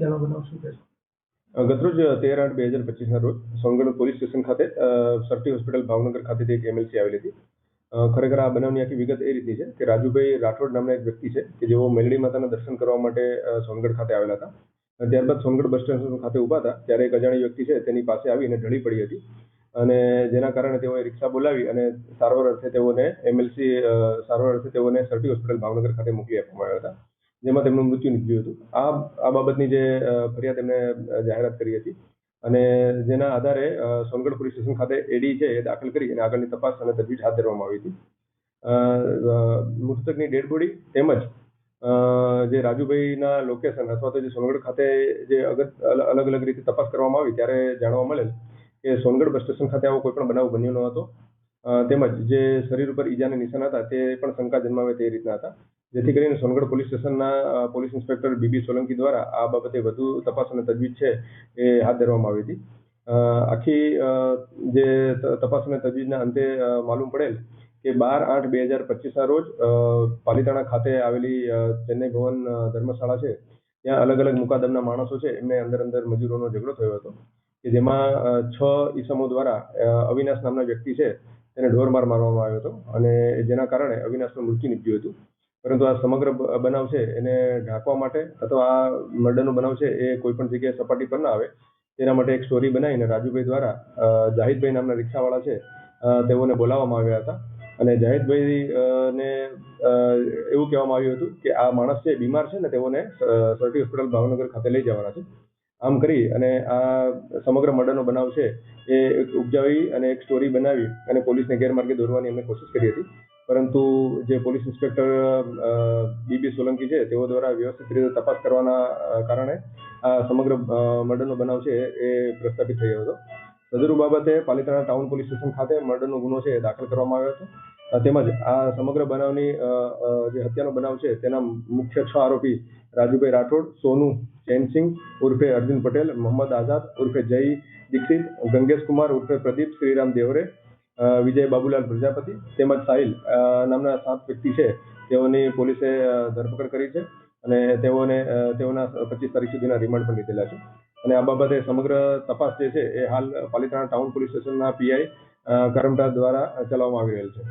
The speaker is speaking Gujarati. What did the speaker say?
હત્યાનો બનાવ શું કહેશો? ગતરોજ 13/8/2025 રોજ સોનગઢ પોલીસ સ્ટેશન ખાતે સરટી હોસ્પિટલ ભાવનગર ખાતેથી એક એમએલસી આવેલી હતી. ખરેખર આ બનાવની આખી વિગત એ રીતની છે કે રાજુભાઈ રાઠોડ નામના એક વ્યક્તિ છે કે જેઓ મેલડી માતાના દર્શન કરવા માટે સોનગઢ ખાતે આવેલા હતા. ત્યારબાદ સોનગઢ બસ સ્ટેશન ખાતે ઊભા હતા ત્યારે એક અજાણી વ્યક્તિ છે તેની પાસે આવીને ઢળી પડી હતી અને જેના કારણે તેઓએ રિક્ષા બોલાવી અને સારવાર અર્થે તેઓને સરટી હોસ્પિટલ ભાવનગર ખાતે મોકલી આપવામાં આવ્યા હતા, જેમાં તેમનું મૃત્યુ નીપજ્યું હતું. આ બાબતની જે ફરિયાદ એમણે જાહેરાત કરી હતી અને જેના આધારે સોનગઢ પોલીસ સ્ટેશન ખાતે એડી છે એ દાખલ કરી અને આગળની તપાસ અને તજવીજ હાથ ધરવામાં આવી હતી. મૃતકની ડેડ બોડી તેમજ જે રાજુભાઈના લોકેશન અથવા તો જે સોનગઢ ખાતે જે અલગ અલગ રીતે તપાસ કરવામાં આવી ત્યારે જાણવા મળેલ કે સોનગઢ બસ સ્ટેશન ખાતે આવો કોઈ પણ બનાવ બન્યો ન હતો. તેમજ જે શરીર ઉપર ઈજાના નિશાન હતા તે પણ શંકા જન્માવે તે રીતના હતા, જેથી કરીને સોનગઢ પોલીસ સ્ટેશનના પોલીસ ઇન્સ્પેક્ટર બીબી સોલંકી દ્વારા આ બાબતે વધુ તપાસ અને તજવીજ છે એ હાથ ધરવામાં આવી હતી. આખી જે તપાસ અને તજવીજના અંતે માલુમ પડેલ કે 12/8/2025 રોજ પાલીતાણા ખાતે આવેલી ચેન્નઈ ભવન ધર્મશાળા છે ત્યાં અલગ અલગ મુકાદમના માણસો છે એમને અંદર મજૂરોનો ઝઘડો થયો હતો કે જેમાં 6 ઈસમો દ્વારા અવિનાશ નામના વ્યક્તિ છે તેને ઢોરમાર મારવામાં આવ્યો હતો અને જેના કારણે અવિનાશનું મૃત્યુ નીપજ્યું હતું. પરંતુ આ સમગ્ર બનાવ છે એને ઢાંકવા માટે અથવા આ મર્ડરનો બનાવ છે એ કોઈ પણ જગ્યાએ સપાટી પર ના આવે તેના માટે એક સ્ટોરી બનાવીને રાજુભાઈ દ્વારા જાહિદભાઈ નામના રિક્ષાવાળા છે તેઓને બોલાવવામાં આવ્યા હતા અને જાહિદભાઈ ને એવું કહેવામાં આવ્યું હતું કે આ માણસ છે બીમાર છે ને તેઓને સરટી હોસ્પિટલ ભાવનગર ખાતે લઈ જવાના છે. આમ કરી અને આ સમગ્ર મર્ડરનો બનાવ છે એ ઉપજાવી અને એક સ્ટોરી બનાવી અને પોલીસને ગેરમાર્ગે દોરવાની એમને કોશિશ કરી હતી, પરંતુ જે પોલીસ ઇન્સ્પેક્ટર બીબી સોલંકી છે તેઓ દ્વારા વ્યવસ્થિત રીતે તપાસ કરવાના કારણે આ સમગ્ર મર્ડરનો બનાવ છે એ પ્રસ્થાપિત થયો હતો. સદરૂ બાબતે પાલીતાણા ટાઉન પોલીસ સ્ટેશન ખાતે મર્ડરનો ગુનો છે એ દાખલ કરવામાં આવ્યો હતો. તેમજ આ સમગ્ર બનાવની જે હત્યાનો બનાવ છે તેના મુખ્ય 6 આરોપી રાજુભાઈ રાઠોડ, સોનુ ચેનસિંગ ઉર્ફે અર્જુન પટેલ, મોહમ્મદ આઝાદ ઉર્ફે જય દીક્ષિત, ગંગેશ કુમાર ઉર્ફે પ્રદીપ શ્રીરામ દેવરે, વિજય બાબુલાલ પ્રજાપતિ તેમજ સાહિલ નામના 7 વ્યક્તિ છે તેઓની પોલીસે ધરપકડ કરી છે અને તેઓના 25 તારીખ સુધીના રિમાન્ડ પણ લીધેલા છે. અને આ બાબતે સમગ્ર તપાસ જે છે એ હાલ પાલીતાણા ટાઉન પોલીસ સ્ટેશનના પીઆઈ કરમટા દ્વારા ચલાવવામાં આવી રહેલ છે.